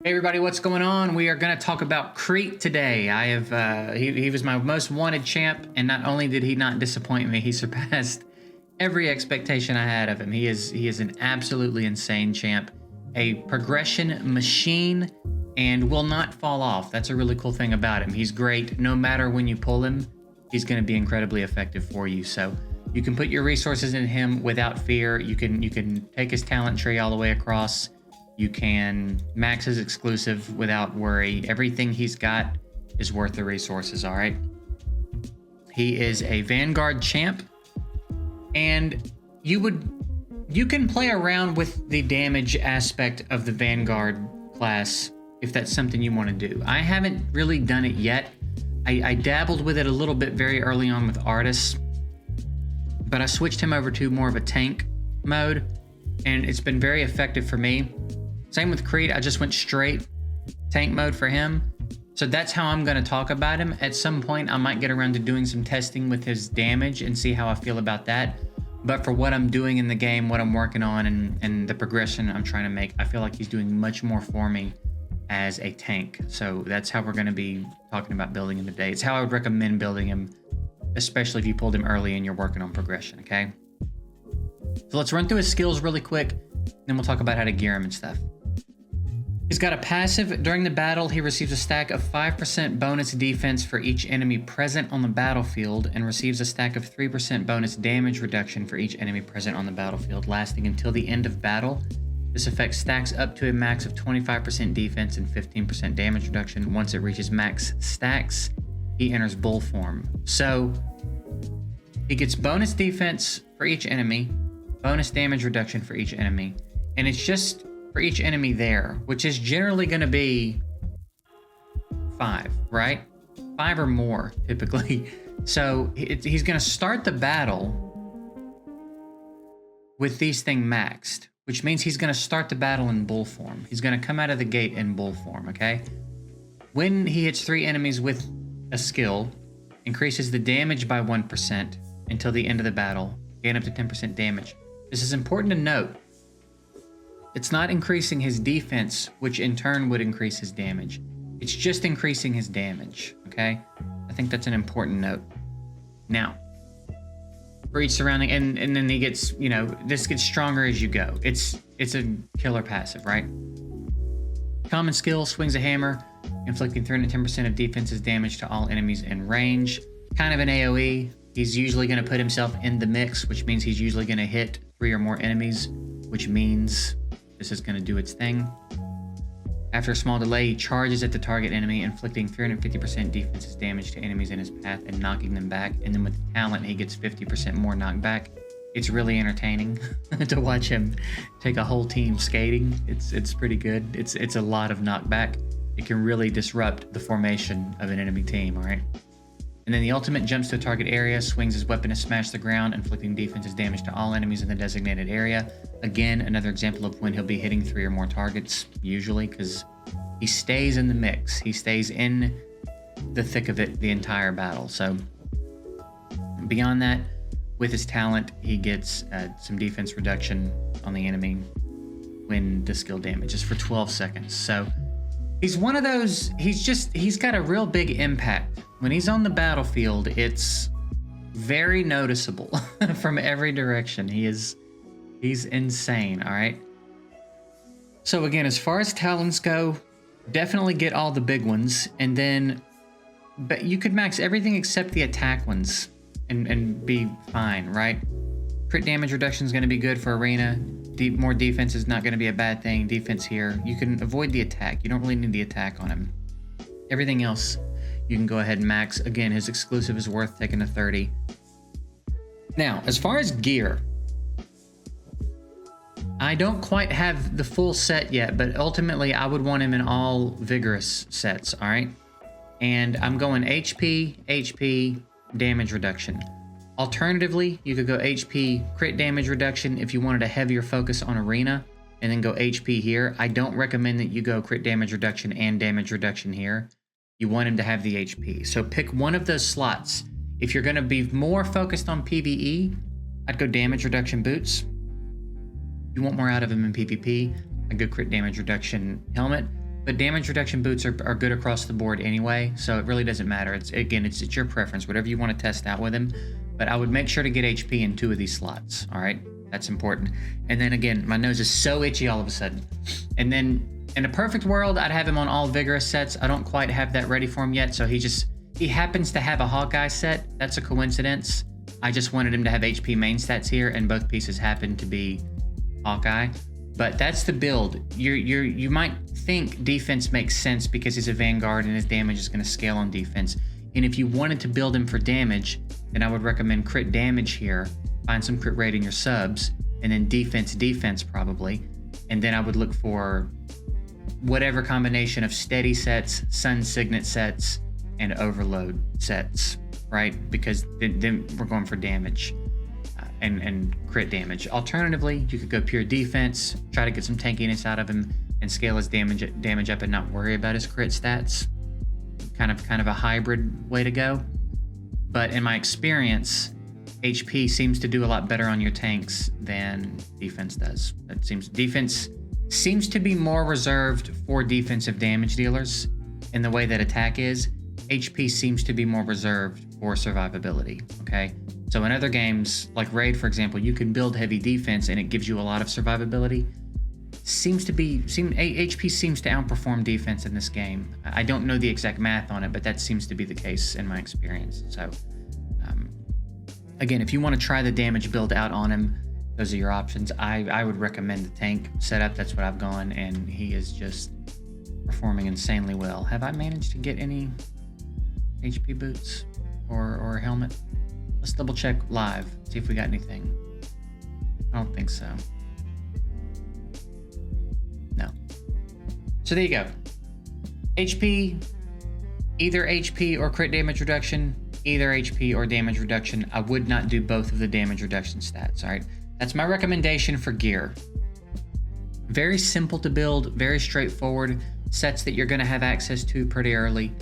Hey everybody, what's going on? We are going to talk about Crete today. I have he was my most wanted champ, and not only did he not disappoint me, he surpassed every expectation I had of him. He is an absolutely insane champ, a progression machine, and will not fall off. That's a really cool thing about him. He's great no matter when you pull him. He's going to be incredibly effective for you. So you can put your resources in him without fear. You can take his talent tree all the way across. You can max his exclusive without worry. Everything he's got is worth the resources, all right? He is a Vanguard champ, and you can play around with the damage aspect of the Vanguard class if that's something you want to do. I haven't really done it yet. I dabbled with it a little bit very early on with Artis, but I switched him over to more of a tank mode, and it's been very effective for me. Same with Crete, I just went straight tank mode for him. So that's how I'm going to talk about him. At some point, I might get around to doing some testing with his damage and see how I feel about that. But for what I'm doing in the game, what I'm working on, and the progression I'm trying to make, I feel like he's doing much more for me as a tank. So that's how we're going to be talking about building him today. It's how I would recommend building him, especially if you pulled him early and you're working on progression, okay? So let's run through his skills really quick, then we'll talk about how to gear him and stuff. He's got a passive. During the battle, he receives a stack of 5% bonus defense for each enemy present on the battlefield, and receives a stack of 3% bonus damage reduction for each enemy present on the battlefield, lasting until the end of battle. This effect stacks up to a max of 25% defense and 15% damage reduction. Once it reaches max stacks, he enters bull form. So he gets bonus defense for each enemy, bonus damage reduction for each enemy, and it's just for each enemy there, which is generally going to be 5, right? 5 or more, typically. So he's going to start the battle with these things maxed, which means he's going to start the battle in bull form. He's going to come out of the gate in bull form, okay? When he hits 3 enemies with a skill, increases the damage by 1% until the end of the battle, gain up to 10% damage. This is important to note. It's not increasing his defense, which in turn would increase his damage. It's just increasing his damage, okay? I think that's an important note. Now, for each surrounding, and then he gets, this gets stronger as you go. It's a killer passive, right? Common skill, swings a hammer, inflicting 310% of defense's damage to all enemies in range. Kind of an AoE. He's usually going to put himself in the mix, which means he's usually going to hit 3 or more enemies, which means this is going to do its thing. After a small delay, he charges at the target enemy, inflicting 350% defensive damage to enemies in his path and knocking them back. And then with the talent, he gets 50% more knockback. It's really entertaining to watch him take a whole team skating. It's pretty good. It's a lot of knockback. It can really disrupt the formation of an enemy team, all right? And then the ultimate jumps to a target area, swings his weapon to smash the ground, inflicting defensive damage to all enemies in the designated area. Again, another example of when he'll be hitting 3 or more targets, usually, because he stays in the mix. He stays in the thick of it the entire battle. So beyond that, with his talent, he gets some defense reduction on the enemy when the skill damages for 12 seconds. So he's one of those, he's got a real big impact. When he's on the battlefield, it's very noticeable from every direction. He's insane, all right? So again, as far as talents go, definitely get all the big ones, and then, but you could max everything except the attack ones and be fine, right? Crit damage reduction is going to be good for arena. More defense is not going to be a bad thing. Defense here. You can avoid the attack. You don't really need the attack on him. Everything else, you can go ahead and max. Again, his exclusive is worth taking to 30. Now, as far as gear, I don't quite have the full set yet, but ultimately I would want him in all vigorous sets, all right? And I'm going HP, damage reduction. Alternatively, you could go HP crit damage reduction if you wanted a heavier focus on arena, and then go HP here. I don't recommend that you go crit damage reduction and damage reduction here. You want him to have the HP. So pick one of those slots. If you're going to be more focused on PvE, I'd go damage reduction boots. If you want more out of him in PvP, I'd go crit damage reduction helmet. but damage reduction boots are good across the board anyway, so it really doesn't matter. It's your preference, whatever you want to test out with him. But I would make sure to get HP in 2 of these slots. All right, that's important. And then again, my nose is so itchy all of a sudden. And then in a perfect world, I'd have him on all vigorous sets. I don't quite have that ready for him yet, so he happens to have a Hawkeye set. That's a coincidence. I just wanted him to have HP main stats here, and both pieces happen to be Hawkeye. But that's the build. You might think defense makes sense because he's a Vanguard and his damage is going to scale on defense. And if you wanted to build him for damage, then I would recommend crit damage here. Find some crit rate in your subs, and then defense probably. And then I would look for whatever combination of steady sets, sun signet sets, and overload sets, right? Because then we're going for damage and crit damage. Alternatively, you could go pure defense, try to get some tankiness out of him, and scale his damage up and not worry about his crit stats. Kind of a hybrid way to go. But in my experience, HP seems to do a lot better on your tanks than defense does. Defense seems to be more reserved for defensive damage dealers in the way that attack is. HP seems to be more reserved for survivability, okay? So in other games, like Raid, for example, you can build heavy defense and it gives you a lot of survivability. HP seems to outperform defense in this game. I don't know the exact math on it, but that seems to be the case in my experience. So, again, if you want to try the damage build out on him, those are your options. I would recommend the tank setup. That's what I've gone, and he is just performing insanely well. Have I managed to get any HP boots or a helmet? Let's double check live, see if we got anything. I don't think so. No. So there you go. HP, either HP or crit damage reduction, either HP or damage reduction. I would not do both of the damage reduction stats, all right? That's my recommendation for gear. Very simple to build, very straightforward, sets that you're gonna have access to pretty early,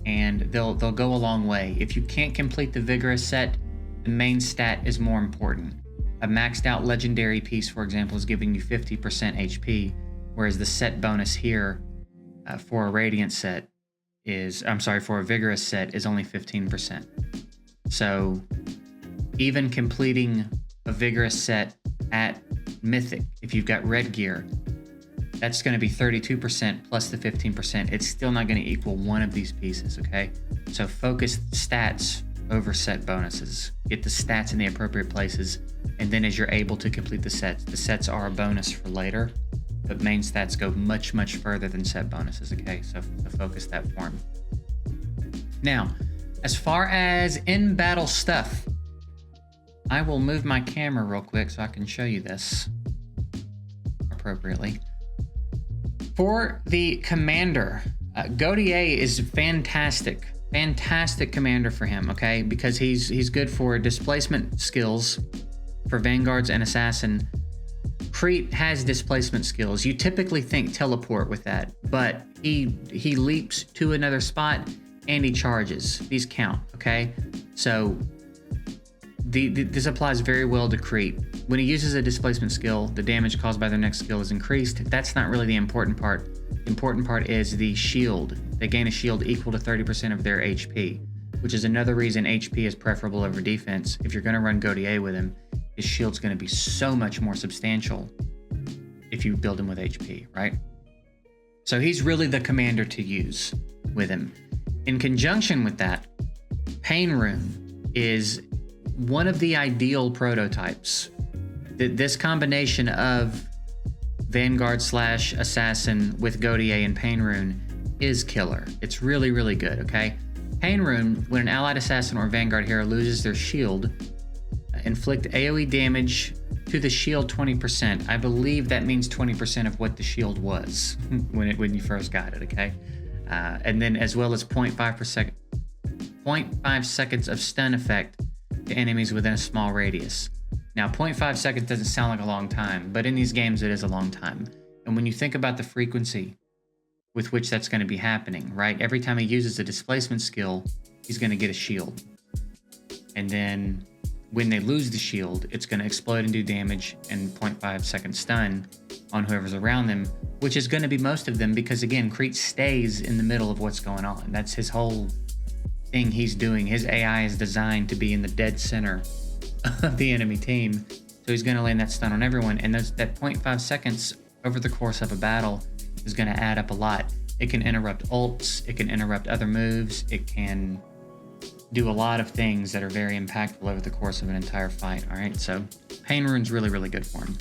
and they'll go a long way. If you can't complete the vigorous set, the main stat is more important. A maxed out legendary piece, for example, is giving you 50% HP, whereas the set bonus here for a radiant set for a vigorous set is only 15%. So even completing a vigorous set at mythic, if you've got red gear, that's going to be 32% plus the 15%. It's still not going to equal one of these pieces, okay? So focus stats over set bonuses. Get the stats in the appropriate places, and then as you're able to complete the sets are a bonus for later, but main stats go much, much further than set bonuses, okay? So focus that form. Now, as far as in-battle stuff, I will move my camera real quick so I can show you this appropriately. For the commander, Gaudier is fantastic commander for him, okay? Because he's good for displacement skills for Vanguards and Assassin. Crete has displacement skills. You typically think teleport with that, but he leaps to another spot and he charges. These count, okay? So this applies very well to Crete. When he uses a displacement skill, the damage caused by their next skill is increased. That's not really the important part. The important part is the shield. They gain a shield equal to 30% of their HP, which is another reason HP is preferable over defense. If you're going to run Gaudier with him, his shield's going to be so much more substantial if you build him with HP, right? So he's really the commander to use with him. In conjunction with that, Pain Rune is one of the ideal prototypes. This combination of Vanguard / Assassin with Gaudier and Pain Rune is killer. It's really, really good, okay? Pain Rune, when an allied assassin or Vanguard hero loses their shield, inflict AoE damage to the shield 20%. I believe that means 20% of what the shield was when you first got it, okay? And then as well as 0.5 seconds of stun effect to enemies within a small radius. Now, 0.5 seconds doesn't sound like a long time, but in these games it is a long time. And when you think about the frequency with which that's going to be happening, right? Every time he uses a displacement skill, he's going to get a shield. And then when they lose the shield, it's going to explode and do damage and 0.5 second stun. on whoever's around them, which is going to be most of them because, again, Crete stays in the middle of what's going on. That's his whole thing he's doing. His AI is designed to be in the dead center of the enemy team. So he's going to land that stun on everyone. And that 0.5 seconds over the course of a battle is going to add up a lot. It can interrupt ults. It can interrupt other moves. It can do a lot of things that are very impactful over the course of an entire fight. All right, so Pain Rune's really, really good for him.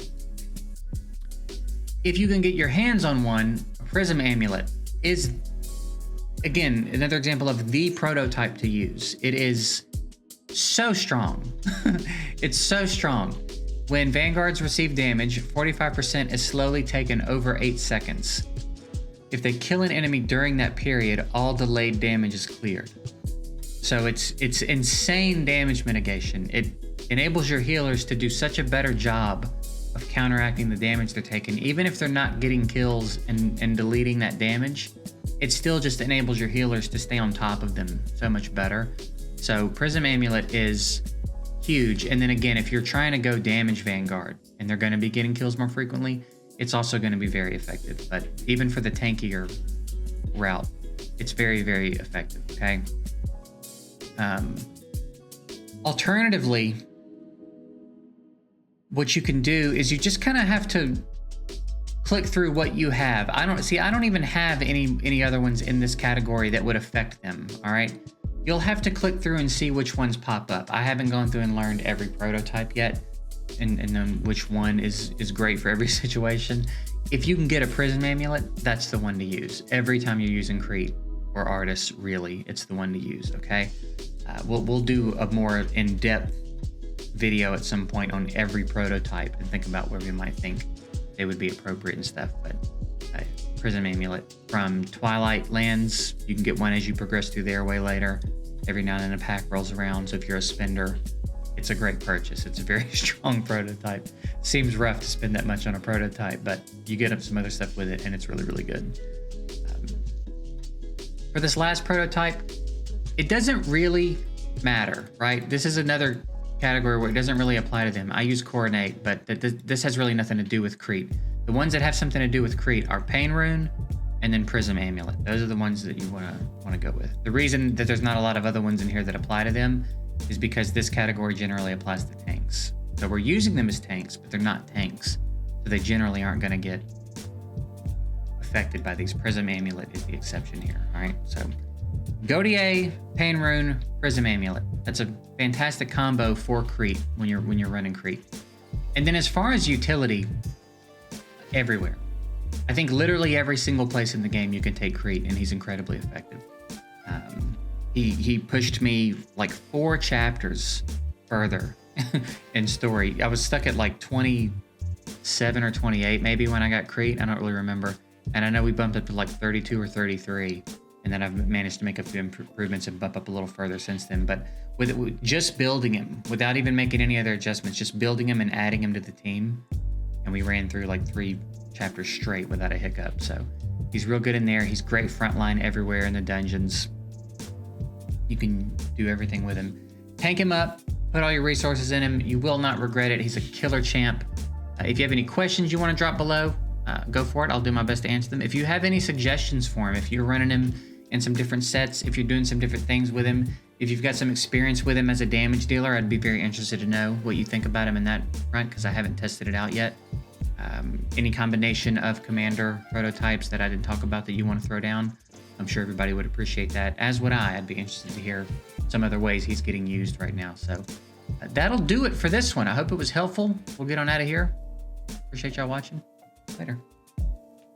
If you can get your hands on one, Prism Amulet is, again, another example of the prototype to use. It is so strong. It's so strong. When Vanguards receive damage, 45% is slowly taken over 8 seconds. If they kill an enemy during that period, all delayed damage is cleared. So it's insane damage mitigation. It enables your healers to do such a better job of counteracting the damage they're taking. Even if they're not getting kills and deleting that damage, it still just enables your healers to stay on top of them so much better. So Prism Amulet is huge. And then again, if you're trying to go damage Vanguard and they're going to be getting kills more frequently, it's also going to be very effective. But even for the tankier route, it's very, very effective, okay? Alternatively, what you can do is you just kind of have to click through what you have. I don't even have any other ones in this category that would affect them, all right? You'll have to click through and see which ones pop up. I haven't gone through and learned every prototype yet and then which one is great for every situation. If you can get a Prism Amulet, that's the one to use. Every time you're using Crete or Artis, really, it's the one to use, okay? We'll do a more in-depth video at some point on every prototype and think about where we might think they would be appropriate and stuff. But Prism Amulet from Twilight lands, you can get one as you progress through the airway later. Every now and then a pack rolls around, so if you're a spender, it's a great purchase. It's a very strong prototype. Seems rough to spend that much on a prototype, but you get up some other stuff with it and it's really, really good. For this last prototype, it doesn't really matter, right? This is another category where it doesn't really apply to them. I use Coronate, but this has really nothing to do with Crete. The ones that have something to do with Crete are Pain Rune and then Prism Amulet. Those are the ones that you want to go with. The reason that there's not a lot of other ones in here that apply to them is because this category generally applies to tanks. So we're using them as tanks, but they're not tanks. So they generally aren't going to get affected by these. Prism Amulet is the exception here, all right? So Gaudier, Pain Rune, Prism Amulet. That's a fantastic combo for Crete when you're running Crete. And then as far as utility, everywhere. I think literally every single place in the game you can take Crete, and he's incredibly effective. He pushed me like 4 chapters further in story. I was stuck at like 27 or 28 maybe when I got Crete. I don't really remember. And I know we bumped up to like 32 or 33. And then I've managed to make a few improvements and bump up a little further since then. But with just building him, without even making any other adjustments, just building him and adding him to the team. And we ran through like 3 chapters straight without a hiccup. So he's real good in there. He's great frontline everywhere in the dungeons. You can do everything with him. Tank him up, put all your resources in him. You will not regret it. He's a killer champ. If you have any questions you want to drop below, go for it. I'll do my best to answer them. If you have any suggestions for him, if you're running him in some different sets, if you're doing some different things with him, if you've got some experience with him as a damage dealer, I'd be very interested to know what you think about him in that front, because I haven't tested it out yet. Any combination of commander prototypes that I didn't talk about that you want to throw down, I'm sure everybody would appreciate that, as would I. I'd be interested to hear some other ways he's getting used right now. So that'll do it for this one. I hope it was helpful. We'll get on out of here. Appreciate y'all watching. Later.